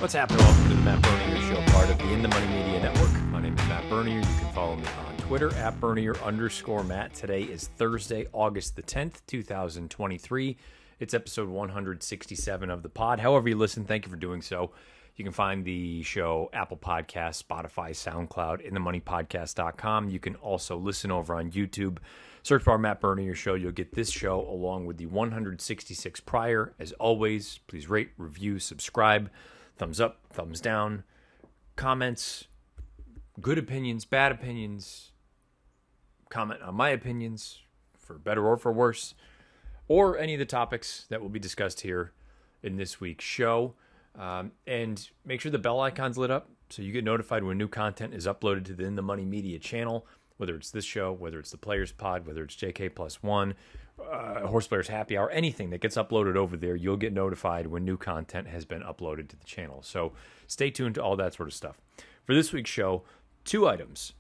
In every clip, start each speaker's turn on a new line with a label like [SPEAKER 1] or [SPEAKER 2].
[SPEAKER 1] What's happening? Welcome to the Matt Bernier Show, part of the In the Money Media Network. My name is Matt Bernier. You can follow me on Twitter at Bernier_Matt. Today is Thursday, August the 10th, 2023. It's episode 167 of the pod. However you listen, thank you for doing so. You can find the show Apple Podcasts, Spotify, SoundCloud, InTheMoneyPodcast.com. You can also listen over on YouTube. Search bar Matt Bernier Show. You'll get this show along with the 166 prior. As always, please rate, review, subscribe. Thumbs up, thumbs down, comments, good opinions, bad opinions, comment on my opinions, for better or for worse, or any of the topics that will be discussed here in this week's show. And make sure the bell icon's lit up so you get notified when new content is uploaded to the In the Money Media channel, whether it's this show, whether it's the Players Pod, whether it's JK Plus One, Horse Players Happy Hour, anything that gets uploaded over there, you'll get notified when new content has been uploaded to the channel. So stay tuned to all that sort of stuff. For this week's show, 2 items.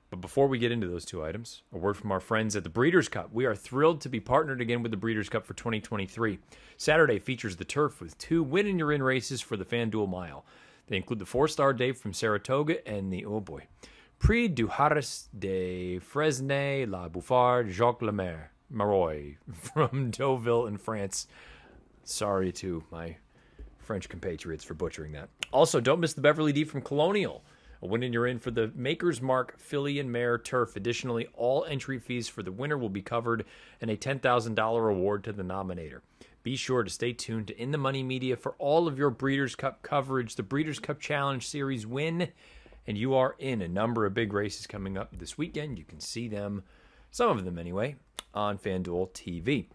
[SPEAKER 1] But before we get into those 2 items, a word from our friends at the Breeders' Cup. We are thrilled to be partnered again with the Breeders' Cup for 2023. Saturday features the turf with 2 win-and-you're-in races for the FanDuel Mile. They include the 4-star Dave from Saratoga and the, oh boy, Prix du Harris de Fresnay-la-Bouffard Jacques Lemaire Maroy from Deauville in France. Sorry to my French compatriots for butchering that. Also, don't miss the Beverly D from Colonial. A win and you're in for the Maker's Mark Filly and Mare Turf. Additionally, all entry fees for the winner will be covered and a $10,000 award to the nominator. Be sure to stay tuned to In the Money Media for all of your Breeders' Cup coverage. The Breeders' Cup Challenge Series win, and you are in a number of big races coming up this weekend. You can see them, some of them anyway, on FanDuel TV.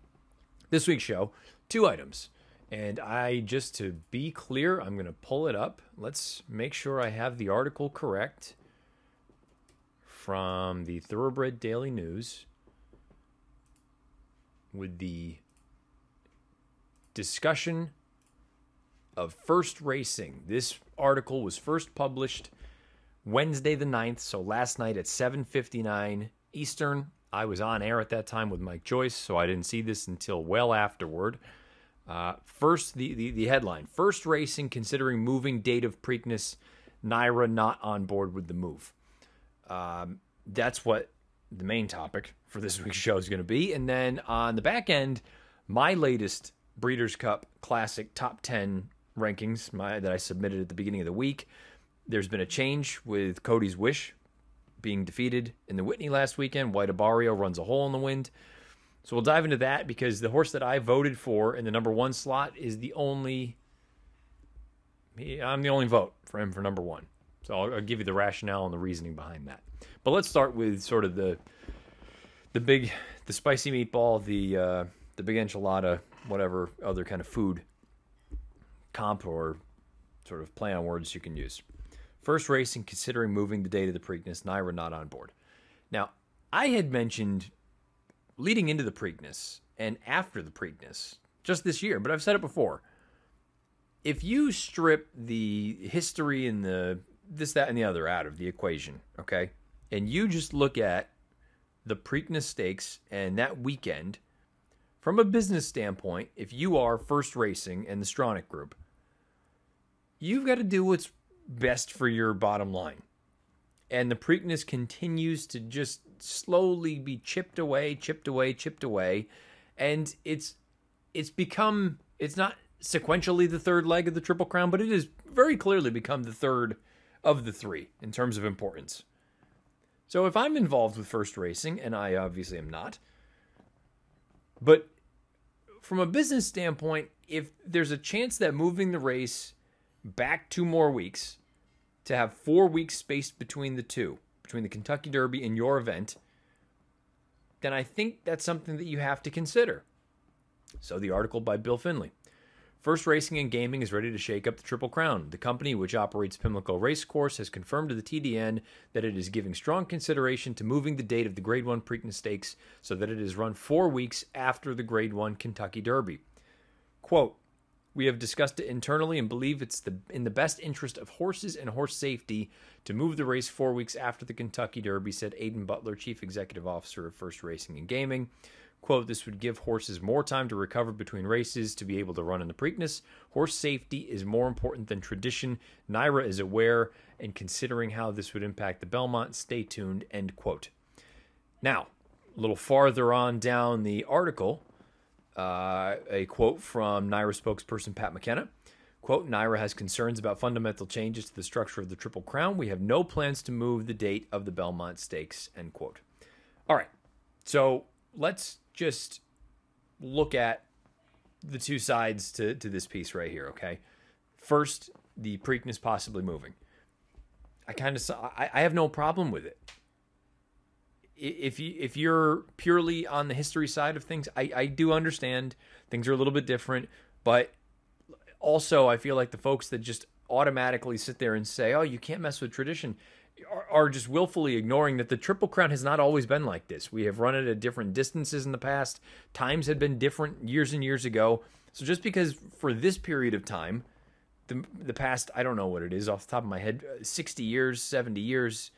[SPEAKER 1] This week's show, 2 items. And just to be clear, I'm going to pull it up. Let's make sure I have the article correct from the Thoroughbred Daily News with the discussion of first racing. This article was first published Wednesday the 9th, so last night at 7:59 Eastern. I was on air at that time with Mike Joyce, so I didn't see this until well afterward. First, the headline: First racing considering moving date of Preakness. Naira not on board with the move. That's what the main topic for this week's show is going to be. And then on the back end, my latest Breeders' Cup Classic Top 10 rankings that I submitted at the beginning of the week. There's been a change with Cody's Wish being defeated in the Whitney last weekend. White Abario runs a hole in the wind. So we'll dive into that because the horse that I voted for in the number 1 slot is I'm the only vote for him for number 1. So I'll give you the rationale and the reasoning behind that. But let's start with sort of the spicy meatball, the big enchilada, whatever other kind of food comp or sort of play on words you can use. First racing considering moving the date of the Preakness. Naira not on board. Now, I had mentioned leading into the Preakness and after the Preakness just this year, but I've said it before. If you strip the history and the this, that, and the other out of the equation, okay, and you just look at the Preakness Stakes and that weekend, from a business standpoint, if you are First Racing and the Stronach Group, you've got to do what's best for your bottom line. And the Preakness continues to just slowly be chipped away. And it's not sequentially the 3rd leg of the Triple Crown, but it has very clearly become the 3rd of the 3 in terms of importance. So if I'm involved with First Racing, and I obviously am not, but from a business standpoint, if there's a chance that moving the race back 2 more weeks to have 4 weeks spaced between the two, between the Kentucky Derby and your event, then I think that's something that you have to consider. So the article by Bill Finley. First Racing and Gaming is ready to shake up the Triple Crown. The company, which operates Pimlico Racecourse, has confirmed to the TDN that it is giving strong consideration to moving the date of the Grade 1 Preakness Stakes so that it is run 4 weeks after the Grade 1 Kentucky Derby. Quote, "We have discussed it internally and believe it's in the best interest of horses and horse safety to move the race 4 weeks after the Kentucky Derby," said Aidan Butler, Chief Executive Officer of First Racing and Gaming. Quote, this would give horses more time to recover between races to be able to run in the Preakness. Horse safety is more important than tradition. NYRA is aware and considering how this would impact the Belmont. Stay tuned, end quote. Now, a little farther on down the article, a quote from NYRA spokesperson Pat McKenna. Quote, NYRA has concerns about fundamental changes to the structure of the Triple Crown. We have no plans to move the date of the Belmont Stakes, end quote. All right, so let's just look at the two sides to this piece right here, okay? First, the Preakness possibly moving. I have no problem with it. If you're purely on the history side of things, I do understand things are a little bit different, but also I feel like the folks that just automatically sit there and say, oh, you can't mess with tradition, are just willfully ignoring that the Triple Crown has not always been like this. We have run it at different distances in the past. Times had been different years and years ago. So just because for this period of time, the past, I don't know what it is off the top of my head, 60 years, 70 years,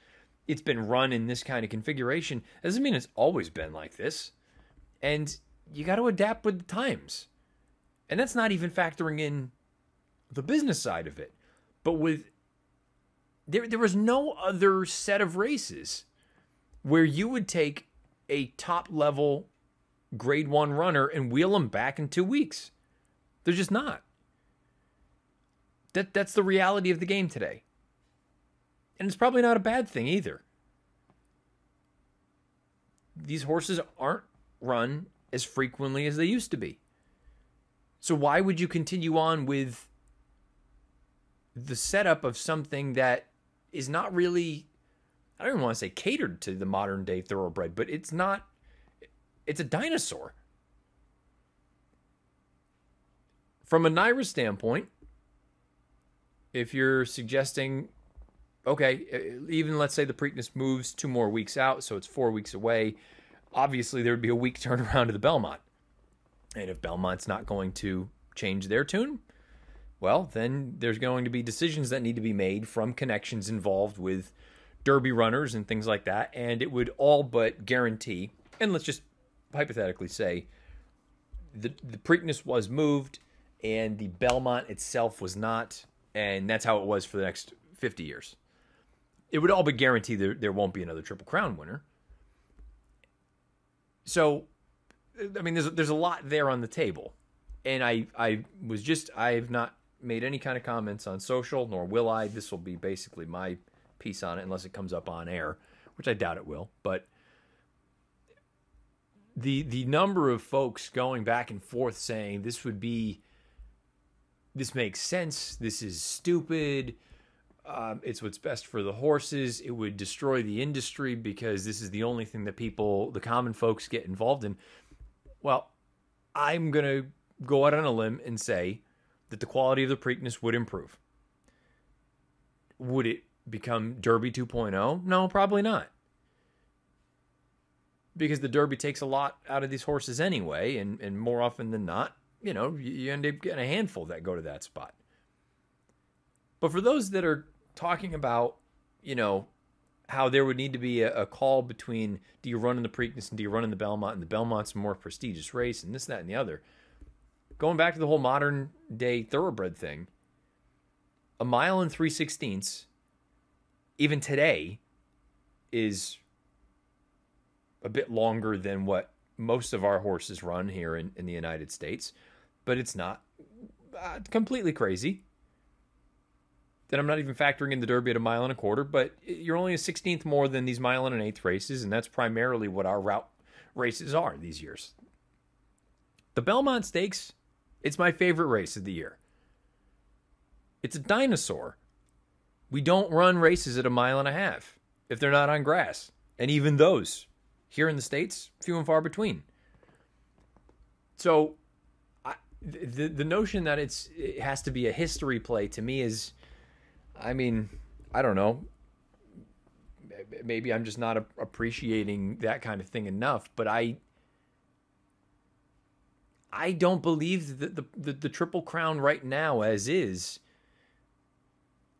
[SPEAKER 1] it's been run in this kind of configuration, doesn't mean it's always been like this. And you got to adapt with the times. And that's not even factoring in the business side of it. But with there was no other set of races where you would take a top-level Grade 1 runner and wheel them back in 2 weeks. They're just not. That's the reality of the game today. And it's probably not a bad thing either. These horses aren't run as frequently as they used to be. So why would you continue on with the setup of something that is not really, I don't even want to say catered to the modern day thoroughbred, but it's not, it's a dinosaur. From a NYRA standpoint, if you're suggesting, okay, even let's say the Preakness moves 2 more weeks out, so it's 4 weeks away, obviously there would be a week turnaround to the Belmont. And if Belmont's not going to change their tune, well, then there's going to be decisions that need to be made from connections involved with Derby runners and things like that. And it would all but guarantee, and let's just hypothetically say, the Preakness was moved and the Belmont itself was not, and that's how it was for the next 50 years. It would all but guarantee there won't be another Triple Crown winner. So, I mean, there's a lot there on the table. And I have not made any kind of comments on social, nor will I. This will be basically my piece on it, unless it comes up on air, which I doubt it will. But the number of folks going back and forth saying this makes sense, this is stupid, it's what's best for the horses, it would destroy the industry because this is the only thing that people, the common folks, get involved in. Well, I'm going to go out on a limb and say that the quality of the Preakness would improve. Would it become Derby 2.0? No, probably not. Because the Derby takes a lot out of these horses anyway, and more often than not, you end up getting a handful that go to that spot. But for those that are talking about, how there would need to be a call between do you run in the Preakness and do you run in the Belmont, and the Belmont's a more prestigious race, and this, that, and the other. Going back to the whole modern day thoroughbred thing, 1 3/16 miles, even today, is a bit longer than what most of our horses run here in the United States, but it's not completely crazy. Then I'm not even factoring in the Derby at 1 1/4 miles, but you're only a 16th more than these 1 1/8 races, and that's primarily what our route races are these years. The Belmont Stakes, it's my favorite race of the year. It's a dinosaur. We don't run races at 1.5 miles if they're not on grass. And even those, here in the States, few and far between. So, the notion that it has to be a history play, to me, is, I mean, I don't know. Maybe I'm just not appreciating that kind of thing enough, but I don't believe that the Triple Crown right now, as is,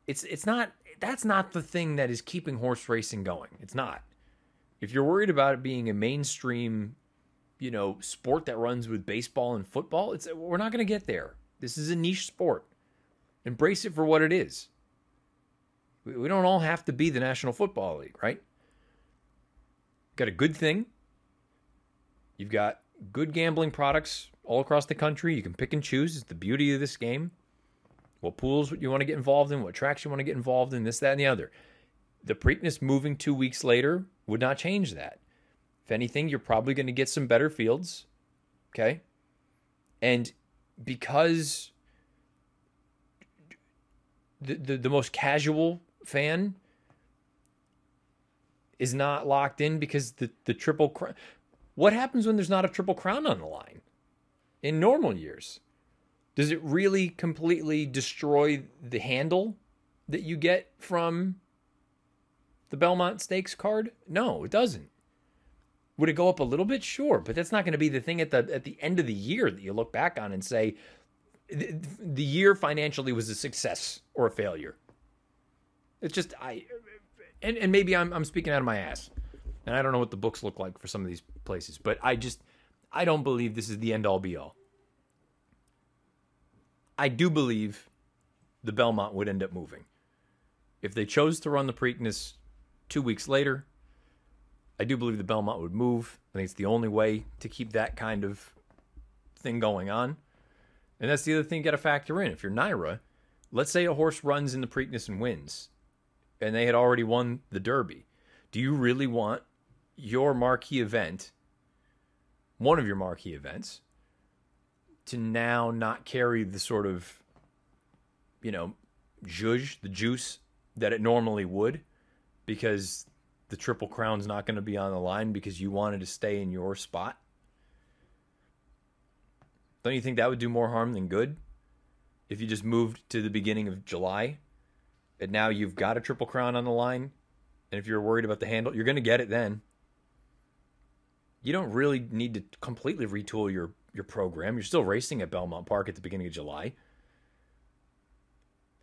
[SPEAKER 1] it's not, that's not the thing that is keeping horse racing going. It's not. If you're worried about it being a mainstream, sport that runs with baseball and football. We're not going to get there. This is a niche sport. Embrace it for what it is. We don't all have to be the National Football League, right? Got a good thing. You've got good gambling products all across the country. You can pick and choose. It's the beauty of this game. What pools you want to get involved in, what tracks you want to get involved in, this, that, and the other. The Preakness moving 2 weeks later would not change that. If anything, you're probably going to get some better fields. Okay? And because the most casual fan is not locked in because the Triple Crown. What happens when there's not a Triple Crown on the line in normal years? Does it really completely destroy the handle that you get from the Belmont Stakes card? No, it doesn't. Would it go up a little bit? Sure, but that's not going to be the thing at the end of the year that you look back on and say the year financially was a success or a failure. It's just and maybe I'm speaking out of my ass, and I don't know what the books look like for some of these places, but I don't believe this is the end all be all. I do believe the Belmont would end up moving. If they chose to run the Preakness 2 weeks later, I do believe the Belmont would move. I think it's the only way to keep that kind of thing going on. And that's the other thing you got to factor in. If you're NYRA, let's say a horse runs in the Preakness and wins, and they had already won the Derby. Do you really want your marquee event, one of your marquee events, to now not carry the sort of, zhuzh, the juice that it normally would, because the Triple Crown's not going to be on the line because you wanted to stay in your spot? Don't you think that would do more harm than good if you just moved to the beginning of July and now you've got a Triple Crown on the line, and if you're worried about the handle, you're going to get it then. You don't really need to completely retool your program. You're still racing at Belmont Park at the beginning of July.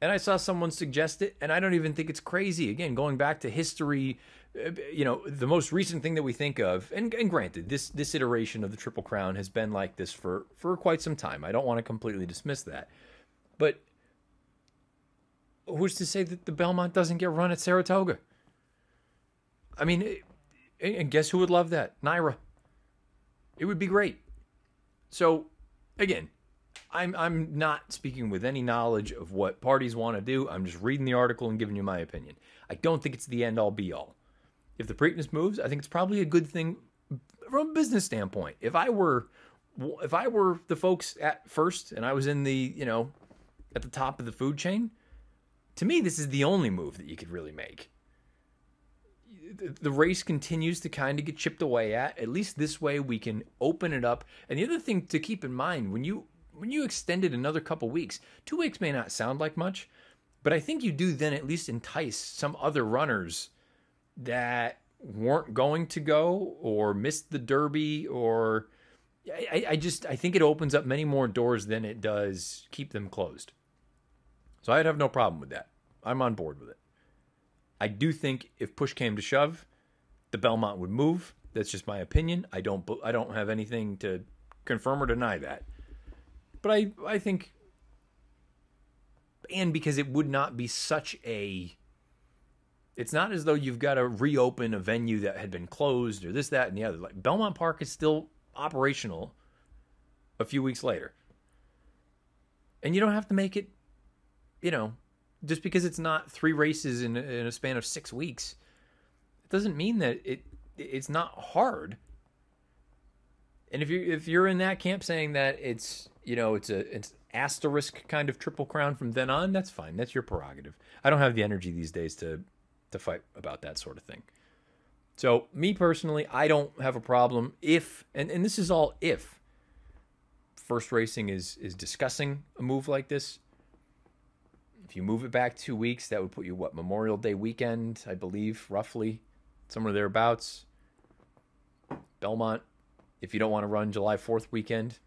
[SPEAKER 1] And I saw someone suggest it, and I don't even think it's crazy. Again, going back to history, the most recent thing that we think of, and granted, this iteration of the Triple Crown has been like this for quite some time. I don't want to completely dismiss that. But who's to say that the Belmont doesn't get run at Saratoga? I mean, and guess who would love that? NYRA. It would be great. So, again, I'm not speaking with any knowledge of what parties want to do. I'm just reading the article and giving you my opinion. I don't think it's the end-all, be-all. If the Preakness moves, I think it's probably a good thing from a business standpoint. If I were the folks at first and I was in the, at the top of the food chain, to me, this is the only move that you could really make. The race continues to kind of get chipped away at least this way we can open it up. And the other thing to keep in mind, when you extend it another couple weeks, 2 weeks may not sound like much, but I think you do then at least entice some other runners that weren't going to go or missed the Derby, or I think it opens up many more doors than it does keep them closed. So I'd have no problem with that. I'm on board with it. I do think if push came to shove, the Belmont would move. That's just my opinion. I don't have anything to confirm or deny that. But I think, and because it would not be such a, it's not as though you've got to reopen a venue that had been closed or this, that, and the other. Like, Belmont Park is still operational a few weeks later. And you don't have to make it, just because it's not 3 races in a span of 6 weeks, it doesn't mean that it's not hard. And if you're in that camp saying that it's it's asterisk kind of Triple Crown from then on, that's fine. That's your prerogative. I don't have the energy these days to fight about that sort of thing. So me personally, I don't have a problem if, and this is all if, First Racing is discussing a move like this. If you move it back 2 weeks, that would put you, Memorial Day weekend, I believe, roughly, somewhere thereabouts. Belmont, if you don't want to run July 4th weekend,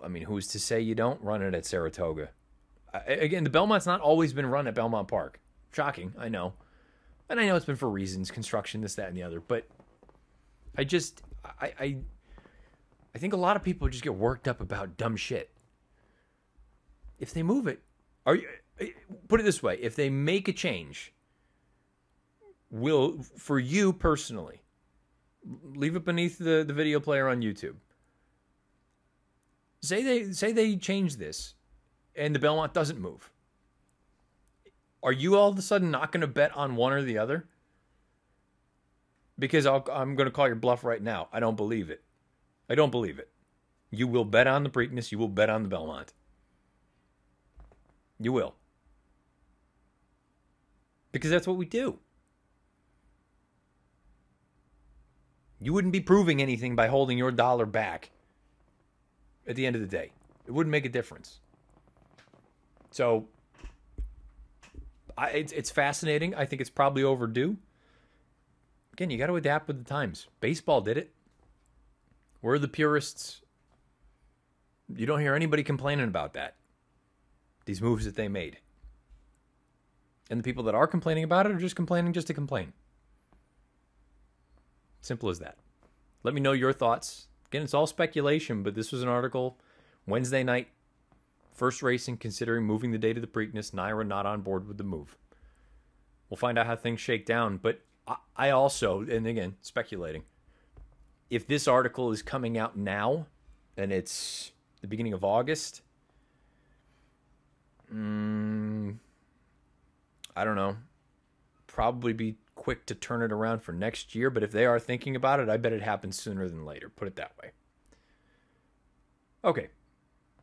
[SPEAKER 1] I mean, who's to say you don't run it at Saratoga? Again, the Belmont's not always been run at Belmont Park. Shocking, I know. And I know it's been for reasons, construction, this, that, and the other. But I think a lot of people just get worked up about dumb shit. If they move it, put it this way, if they make a change, for you personally, leave it beneath the video player on YouTube. Say they change this and the Belmont doesn't move. Are you all of a sudden not going to bet on one or the other? Because I'm going to call your bluff right now. I don't believe it. I don't believe it. You will bet on the Preakness. You will bet on the Belmont. You will. Because that's what we do. You wouldn't be proving anything by holding your dollar back at the end of the day. It wouldn't make a difference. So, it's fascinating. I think it's probably overdue. Again, you got to adapt with the times. Baseball did it. We're the purists. You don't hear anybody complaining about that. These moves that they made. And the people that are complaining about it are just complaining just to complain. Simple as that. Let me know your thoughts. Again, it's all speculation, but this was an article Wednesday night. First Racing considering moving the date of the Preakness. Naira not on board with the move. We'll find out how things shake down. But I also, and again, speculating, if this article is coming out now and it's the beginning of August, I don't know. Probably be quick to turn it around for next year. But if they are thinking about it, I bet it happens sooner than later. Put it that way. Okay.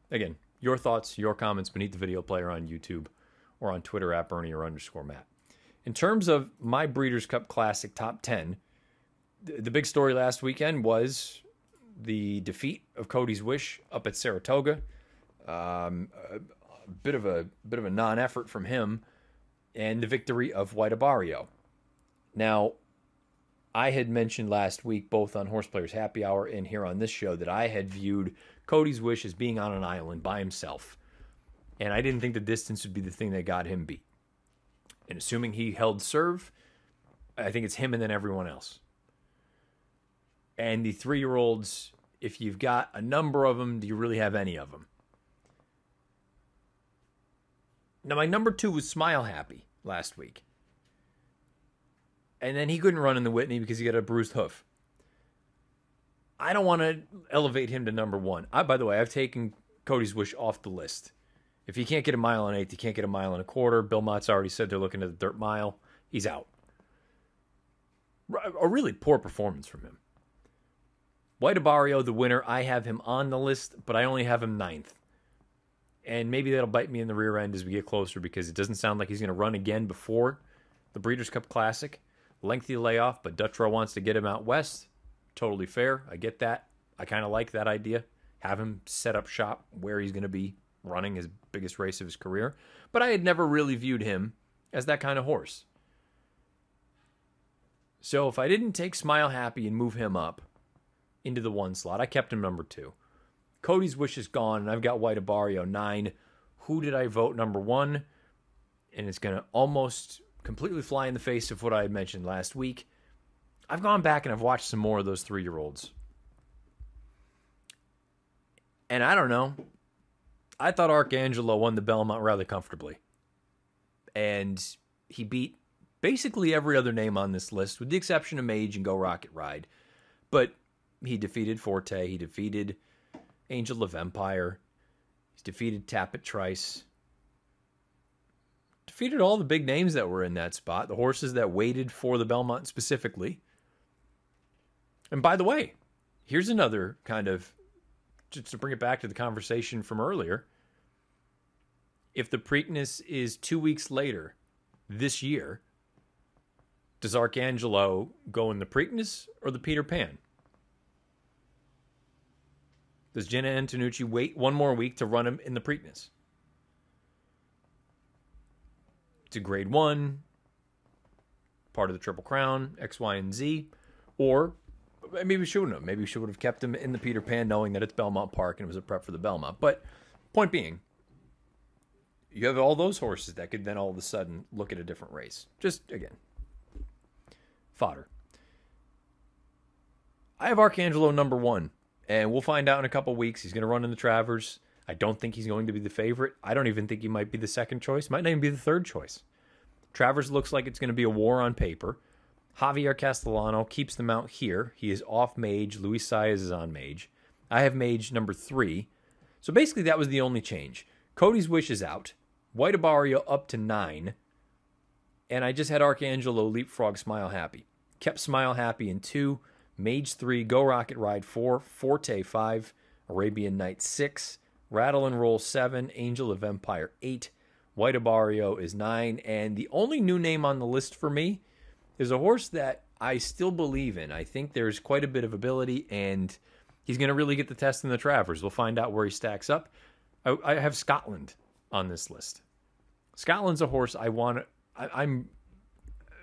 [SPEAKER 1] Again, your thoughts, your comments beneath the video player on YouTube or on Twitter at @Bernier_Matt. In terms of my Breeders' Cup Classic top 10, the big story last weekend was the defeat of Cody's Wish up at Saratoga. A bit of a non-effort from him, and the victory of White Abarrio. Now, I had mentioned last week, both on Horse Players Happy Hour and here on this show, that I had viewed Cody's Wish as being on an island by himself. And I didn't think the distance would be the thing that got him beat. And assuming he held serve, I think it's him and then everyone else. And the 3-year-olds, if you've got a number of them, do you really have any of them? Now, my number 2 was Smile Happy last week. And then he couldn't run in the Whitney because he got a bruised hoof. I don't want to elevate him to number 1. By the way, I've taken Cody's Wish off the list. If he can't get a mile and 1/8, he can't get a mile and 1/4. Bill Mott's already said they're looking at the dirt mile. He's out. A really poor performance from him. White Abarrio, the winner, I have him on the list, but I only have him 9th. And maybe that'll bite me in the rear end as we get closer because it doesn't sound like he's going to run again before the Breeders' Cup Classic. Lengthy layoff, but Dutrow wants to get him out west. Totally fair. I get that. I kind of like that idea. Have him set up shop where he's going to be running his biggest race of his career. But I had never really viewed him as that kind of horse. So if I didn't take Smile Happy and move him up into the 1 slot, I kept him number 2. Cody's Wish is gone, and I've got White Abarrio 9. Who did I vote number 1? And it's going to almost completely fly in the face of what I had mentioned last week. I've gone back and I've watched some more of those 3-year-olds. And I don't know. I thought Arcangelo won the Belmont rather comfortably. And he beat basically every other name on this list, with the exception of Mage and Go Rocket Ride. But he defeated Forte. He defeated Angel of Empire. He's defeated Tappet Trice. Defeated all the big names that were in that spot. The horses that waited for the Belmont specifically. And by the way, here's another kind of, just to bring it back to the conversation from earlier. If the Preakness is 2 weeks later this year, does Arcangelo go in the Preakness or the Peter Pan? Does Jenna Antonucci wait one more week to run him in the Preakness? It's a grade 1, part of the Triple Crown, X, Y, and Z. Or maybe we shouldn't have. Maybe we should have kept him in the Peter Pan knowing that it's Belmont Park and it was a prep for the Belmont. But point being, you have all those horses that could then all of a sudden look at a different race. Just, again, fodder. I have Arcangelo number 1, and we'll find out in a couple weeks. He's going to run in the Travers. I don't think he's going to be the favorite. I don't even think he might be the second choice. Might not even be the third choice. Travers looks like it's going to be a war on paper. Javier Castellano keeps the mount here. He is off Mage. Luis Saez is on Mage. I have Mage number 3. So basically that was the only change. Cody's Wish is out. White Abario up to 9. And I just had Arcangelo leapfrog Smile Happy. Kept Smile Happy in 2. Mage 3. Go Rocket Ride 4. Forte 5. Arabian Night 6. Rattle and Roll 7. Angel of Empire 8. White Abario is 9. And the only new name on the list for me is a horse that I still believe in. I think there's quite a bit of ability, and he's going to really get the test in the Travers. We'll find out where he stacks up. I have Scotland on this list. Scotland's a horse I want. I'm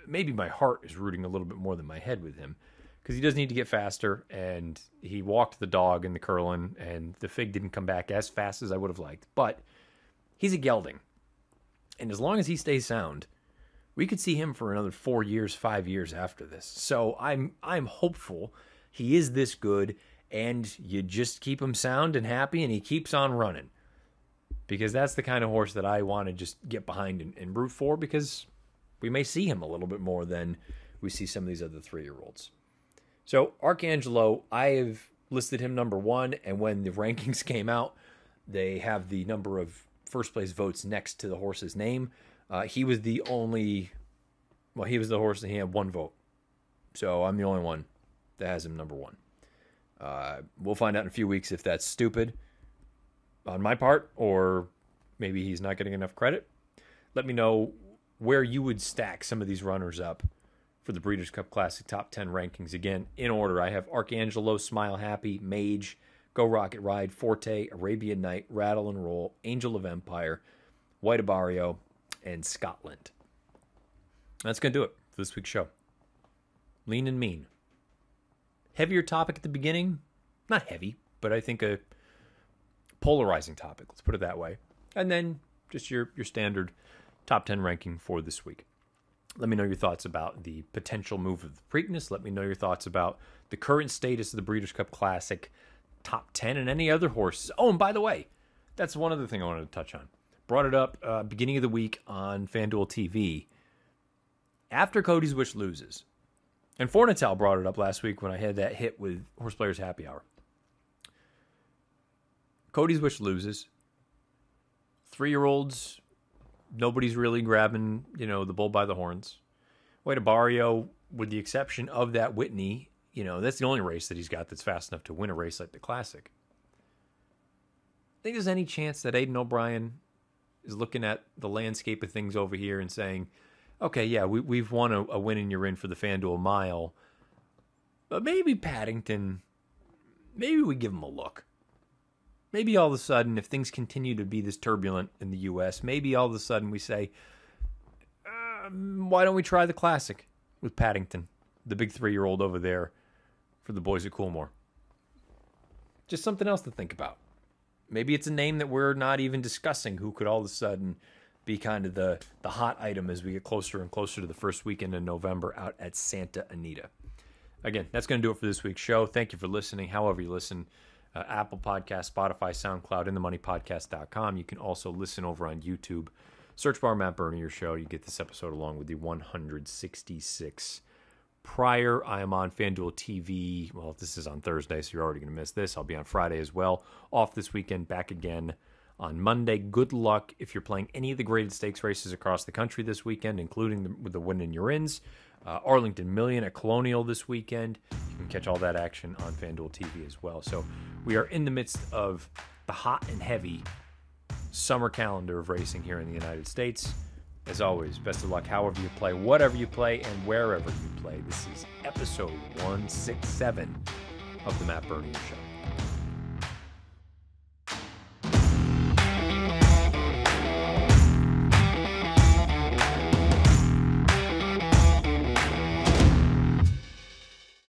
[SPEAKER 1] maybe my heart is rooting a little bit more than my head with him, because he does need to get faster, and he walked the dog in the Curlin, and the Fig didn't come back as fast as I would have liked. But he's a gelding, and as long as he stays sound, we could see him for another 4 years, 5 years after this. So I'm hopeful he is this good, and you just keep him sound and happy, and he keeps on running. Because that's the kind of horse that I want to just get behind and root for, because we may see him a little bit more than we see some of these other 3-year-olds. So Arcangelo, I have listed him number 1, and when the rankings came out, they have the number of first place votes next to the horse's name. He was the only, well, he was the horse that he had 1 vote. So I'm the only one that has him number 1. We'll find out in a few weeks if that's stupid on my part, or maybe he's not getting enough credit. Let me know where you would stack some of these runners up for the Breeders' Cup Classic Top 10 rankings. Again, in order, I have Arcangelo, Smile Happy, Mage, Go Rocket Ride, Forte, Arabian Night, Rattle and Roll, Angel of Empire, White Abario, and Scotland. That's going to do it for this week's show. Lean and mean. Heavier topic at the beginning. Not heavy, but I think a polarizing topic. Let's put it that way. And then just your standard top 10 ranking for this week. Let me know your thoughts about the potential move of the Preakness. Let me know your thoughts about the current status of the Breeders' Cup Classic top 10 and any other horses. Oh, and by the way, that's one other thing I wanted to touch on. Brought it up beginning of the week on FanDuel TV. After Cody's Wish loses, and Fornatel brought it up last week when I had that hit with Horse Players Happy Hour. Cody's Wish loses. 3-year-olds, nobody's really grabbing, the bull by the horns. White Abario, with the exception of that Whitney, that's the only race that he's got that's fast enough to win a race like the Classic. Think there's any chance that Aidan O'Brien is looking at the landscape of things over here and saying, okay, yeah, we've won a win and you're in for the FanDuel Mile, but maybe Paddington, maybe we give him a look. Maybe all of a sudden, if things continue to be this turbulent in the U.S., maybe all of a sudden we say, why don't we try the Classic with Paddington, the big 3-year-old over there for the boys at Coolmore? Just something else to think about. Maybe it's a name that we're not even discussing who could all of a sudden be kind of the hot item as we get closer and closer to the first weekend in November out at Santa Anita. Again, that's going to do it for this week's show. Thank you for listening, however you listen. Apple Podcast, Spotify, SoundCloud, InTheMoneyPodcast.com. You can also listen over on YouTube. Search bar Matt Bernier Show. You get this episode along with the 166 prior. I am on FanDuel TV. Well, this is on Thursday, so you're already going to miss this. I'll be on Friday as well. Off this weekend, back again on Monday. Good luck if you're playing any of the graded stakes races across the country this weekend, including with the Win in Your Ins. Arlington Million at Colonial this weekend. You can catch all that action on FanDuel TV as well. So we are in the midst of the hot and heavy summer calendar of racing here in the United States. As always, best of luck however you play, whatever you play, and wherever you play. This is episode 167 of the Matt Bernier Show.